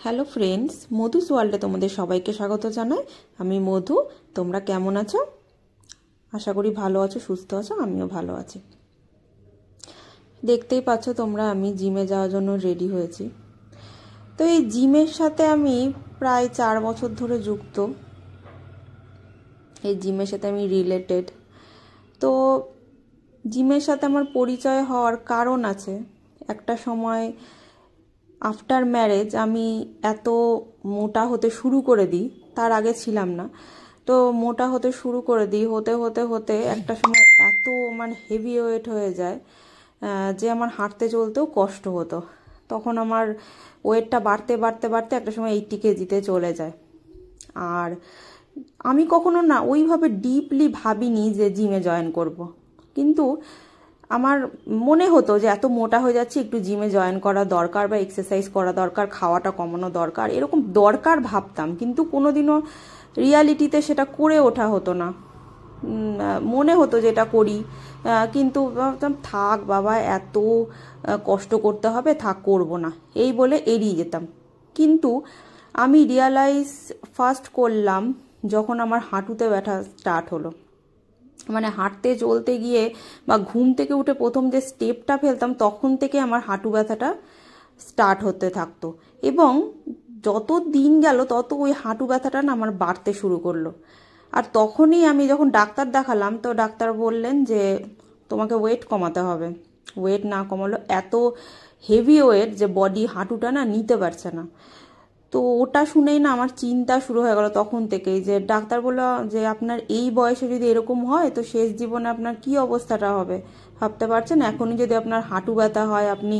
Hello friends, Madhu's ওয়ার্ল্ডে তোমাদের সবাইকে স্বাগত জানাই। আমি মধু। তোমরা কেমন আছো? আশা করি ভালো আছো, সুস্থ আছো। আমিও ভালো আছি। দেখতেই পাচ্ছ তোমরা, আমি জিমে যাওয়ার জন্য রেডি হয়েছি। তো এই জিমের সাথে আমি প্রায় 4 বছর ধরে যুক্ত। এই জিমের সাথে আমি রিলেটেড। তো জিমের সাথে আমার পরিচয় হওয়ার কারণ আছে। একটা সময় আফটার ম্যারেজ আমি এত মোটা হতে শুরু করে দিই, তার আগে ছিলাম না। তো মোটা হতে শুরু করে দিই, হতে হতে হতে একটা সময় এত হেভি ওয়েট হয়ে যায় যে আমার হাঁটতে চলতেও কষ্ট হতো। তখন আমার ওয়েটটা বাড়তে বাড়তে বাড়তে একটা সময় 80 কেজিতে চলে যায়। আর আমি কখনো না ওইভাবে ডিপলি ভাবিনি যে জিমে জয়েন করব। কিন্তু আমার মনে হতো যে এত মোটা হয়ে যাচ্ছে, একটু জিমে জয়েন করা দরকার বা এক্সারসাইজ করা দরকার, খাওয়াটা কমানো দরকার, এরকম দরকার ভাবতাম। কিন্তু কোনোদিনও রিয়ালিটিতে সেটা করে ওঠা হতো না। মনে হতো যে এটা করি, কিন্তু ভাবতাম থাক বাবা, এত কষ্ট করতে হবে, থাক করব না, এই বলে এড়িয়ে যেতাম। কিন্তু আমি রিয়ালাইজ ফার্স্ট করলাম যখন আমার হাঁটুতে ব্যথা স্টার্ট হলো। হাঁটতে চলতে গিয়ে বা ঘুম থেকে উঠে প্রথম যে স্টেপটা ফেলতাম, তখন থেকে আমার হাঁটু ব্যথাটা স্টার্ট হতে থাকতো। এবং যত দিন গেল তত ওই হাঁটু ব্যথাটা না আমার বাড়তে শুরু করলো। আর তখনই আমি যখন ডাক্তার দেখালাম, তো ডাক্তার বললেন যে তোমাকে ওয়েট কমাতে হবে। ওয়েট না কমালো, এত হেভি ওয়েট যে বডি হাঁটুটা না নিতে পারছে না। তো ওটা শুনেই না আমার চিন্তা শুরু হয়ে গেল তখন থেকেই, যে ডাক্তার বললো যে আপনার এই বয়সে যদি এরকম হয় তো শেষ জীবনে আপনার কি অবস্থাটা হবে ভাবতে পারছেন? এখনই যদি আপনার হাঁটু ব্যথা হয়, আপনি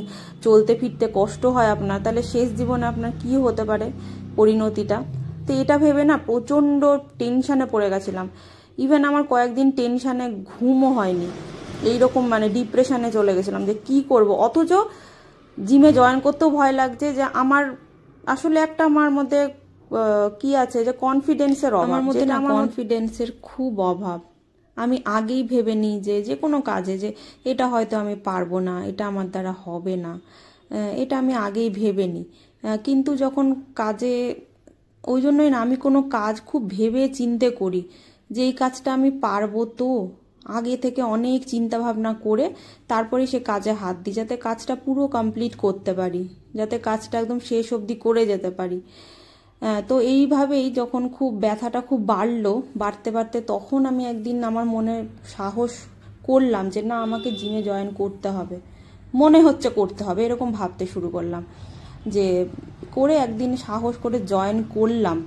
চলতে ফিরতে কষ্ট হয় আপনার, তাহলে শেষ জীবনে আপনার কি হতে পারে পরিণতিটা। তো এটা ভেবে না প্রচণ্ড টেনশানে পড়ে গেছিলাম। ইভেন আমার কয়েকদিন টেনশানে ঘুমও হয়নি, এইরকম ডিপ্রেশনে চলে গেছিলাম যে কি করব। অথচ জিমে জয়েন করতেও ভয় লাগছে, যে আমার আসলে একটা আমার মধ্যে কি আছে যে কনফিডেন্সের অভাব। আমার মধ্যে না কনফিডেন্সের খুব অভাব। আমি আগেই ভেবে নিই যে কোনো কাজে যে এটা হয়তো আমি পারবো না, এটা আমার দ্বারা হবে না, এটা আমি আগেই ভেবে নিই। কিন্তু যখন কাজে, ওই জন্যই না আমি কোনো কাজ খুব ভেবে চিন্তে করি যে এই কাজটা আমি পারবো, তো আগে থেকে অনেক চিন্তা ভাবনা করে তারপরে সে কাজে হাত দিই, যাতে কাজটা পুরো কমপ্লিট করতে পারি, যাতে কাজটা একদম শেষ অবধি করে যেতে পারি। তো এইভাবেই যখন খুব ব্যথাটা খুব বাড়তে বাড়তে তখন আমি একদিন আমার মনে সাহস করলাম যে না, আমাকে জিমে জয়েন করতে হবে, মনে হচ্ছে করতে হবে, এরকম ভাবতে শুরু করলাম। যে করে একদিন সাহস করে জয়েন করলাম।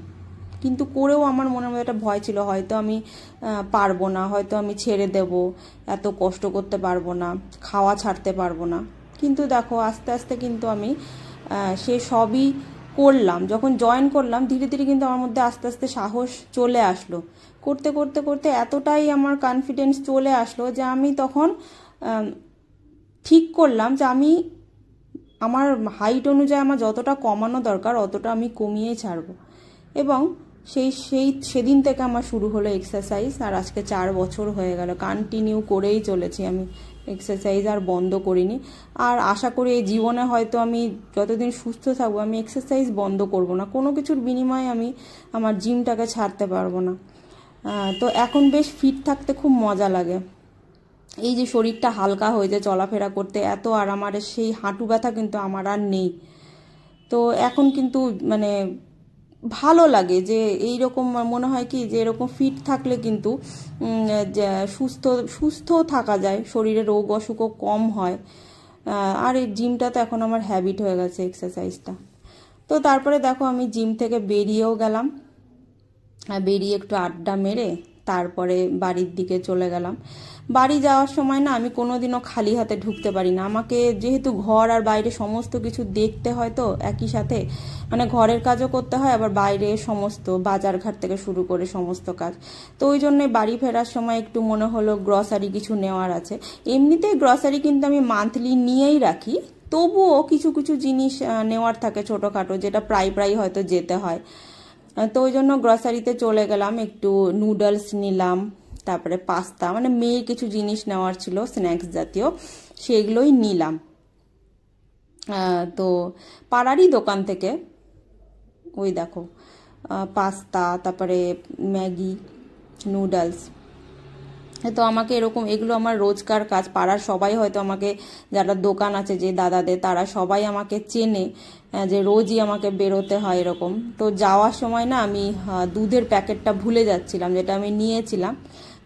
কিন্তু করেও আমার মনের মধ্যে একটা ভয় ছিল, হয়তো আমি পারবো না, হয়তো আমি ছেড়ে দেব, এত কষ্ট করতে পারবো না, খাওয়া ছাড়তে পারবো না। কিন্তু দেখো আস্তে আস্তে কিন্তু আমি সে সবই করলাম। যখন জয়েন করলাম ধীরে ধীরে কিন্তু আমার মধ্যে আস্তে আস্তে সাহস চলে আসলো। করতে করতে করতে এতটাই আমার কনফিডেন্স চলে আসলো যে আমি তখন ঠিক করলাম যে আমি আমার হাইট অনুযায়ী আমার যতটা কমানো দরকার অতটা আমি কমিয়েই ছাড়বো। এবং সেদিন থেকে আমার শুরু হলো এক্সারসাইজ। আর আজকে 4 বছর হয়ে গেল কন্টিনিউ করেই চলেছি আমি এক্সারসাইজ, আর বন্ধ করিনি। আর আশা করি এই জীবনে হয়তো আমি যতদিন সুস্থ থাকবো আমি এক্সারসাইজ বন্ধ করব না, কোনো কিছুর বিনিময়ে আমি আমার জিমটাকে ছাড়তে পারবো না। তো এখন বেশ ফিট থাকতে খুব মজা লাগে। এই যে শরীরটা হালকা হয়ে যায় চলাফেরা করতে এত, আর আমার সেই হাঁটু ব্যথা কিন্তু আমার আর নেই। তো এখন কিন্তু ভালো লাগে যে এইরকম মনে হয় কি যে এরকম ফিট থাকলে কিন্তু সুস্থ থাকা যায়, শরীরে রোগ অসুখও কম হয়। আর এই জিমটা তো এখন আমার হ্যাবিট হয়ে গেছে, এক্সারসাইজটা। তো তারপরে দেখো আমি জিম থেকে বেরিয়েও গেলাম, বেরিয়ে একটু আড্ডা মেরে তারপরে বাড়ির দিকে চলে গেলাম। বাড়ি যাওয়ার সময় না আমি কোনোদিনও খালি হাতে ঢুকতে পারি না। আমাকে যেহেতু ঘর আর বাইরে সমস্ত কিছু দেখতে হয়, তো একই সাথে ঘরের কাজও করতে হয়, আবার বাইরে সমস্ত বাজারঘাট থেকে শুরু করে সমস্ত কাজ। তো ওই জন্যে বাড়ি ফেরার সময় একটু মনে হলো গ্রসারি কিছু নেওয়ার আছে। এমনিতেই গ্রসারি কিন্তু আমি মান্থলি নিয়েই রাখি, তবুও কিছু কিছু জিনিস নেওয়ার থাকে ছোটোখাটো, যেটা প্রায় হয়তো যেতে হয়। তো ওই জন্য গ্রসারিতে চলে গেলাম, একটু নুডলস নিলাম, তারপরে পাস্তা, মেয়ের কিছু জিনিস নেওয়ার ছিল স্ন্যাক্স জাতীয়, সেগুলোই নিলাম। তো পাড়ারই দোকান থেকে ওই দেখো পাস্তা, তারপরে ম্যাগি, নুডলস। তো আমাকে এরকম, এগুলো আমার রোজকার কাজ। পাড়ার সবাই হয়তো আমাকে, যারা দোকান আছে যে দাদাদের, তারা সবাই আমাকে চেনে যে রোজই আমাকে বেরোতে হয় এরকম। তো যাওয়ার সময় না আমি দুধের প্যাকেটটা ভুলে যাচ্ছিলাম, যেটা আমি নিয়েছিলাম।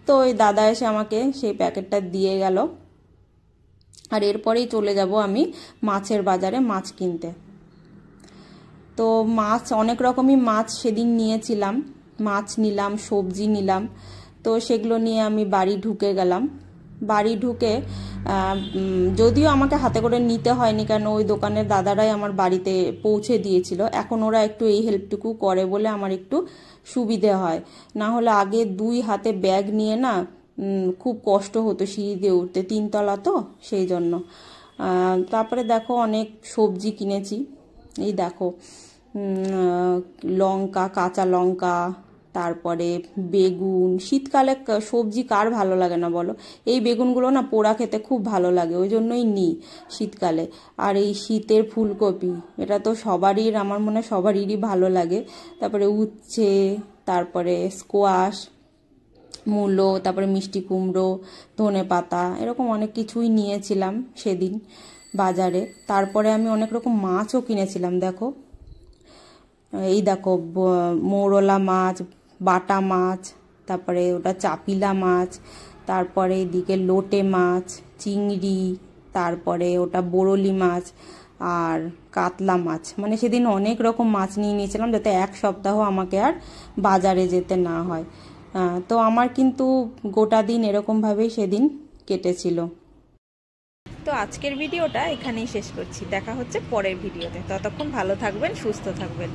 তো ওই দাদা এসে আমাকে সেই প্যাকেটটা দিয়ে গেল। আর এরপরেই চলে যাব আমি মাছের বাজারে মাছ কিনতে। তো মাছ, অনেক রকমই মাছ সেদিন নিয়েছিলাম। মাছ নিলাম, সবজি নিলাম। তো সেগুলো নিয়ে আমি বাড়ি ঢুকে গেলাম। বাড়ি ঢুকে যদিও আমাকে হাতে করে নিতে হয়নি, কেন ওই দোকানের দাদারাই আমার বাড়িতে পৌঁছে দিয়েছিল। এখন ওরা একটু এই হেল্পটুকু করে বলে আমার একটু সুবিধে হয়, না হলে আগে 2 হাতে ব্যাগ নিয়ে না খুব কষ্ট হতো সিঁড়ি দিয়ে উঠতে, 3 তলা তো, সেই জন্য। তারপরে দেখো অনেক সবজি কিনেছি। এই দেখো লঙ্কা, কাঁচা লঙ্কা, তারপরে বেগুন। শীতকালে সবজি কার ভালো লাগে না বলো? এই বেগুনগুলো না পোড়া খেতে খুব ভালো লাগে, ওই জন্যই নিই শীতকালে। আর এই শীতের ফুলকপি, এটা তো সবারই, আমার মনে হয় সবারই ভালো লাগে। তারপরে উচ্ছে, তারপরে স্কোয়াশ, মূলো, তারপরে মিষ্টি কুমড়ো, ধনে পাতা, এরকম অনেক কিছুই নিয়েছিলাম সেদিন বাজারে। তারপরে আমি অনেক রকম মাছও কিনেছিলাম। দেখো এই দেখো মৌরলা মাছ, বাটা মাছ, তারপরে ওটা চাপিলা মাছ, তারপরে এদিকে লোটে মাছ, চিংড়ি, তারপরে ওটা বোরলি মাছ আর কাতলা মাছ। মানে সেদিন অনেক রকম মাছ নিয়ে নিয়েছিলাম, যাতে 1 সপ্তাহ আমাকে আর বাজারে যেতে না হয়। তো আমার কিন্তু গোটা দিন এরকমভাবেই সেদিন কেটেছিল। তো আজকের ভিডিওটা এখানেই শেষ করছি। দেখা হচ্ছে পরের ভিডিওতে। ততক্ষণ ভালো থাকবেন, সুস্থ থাকবেন।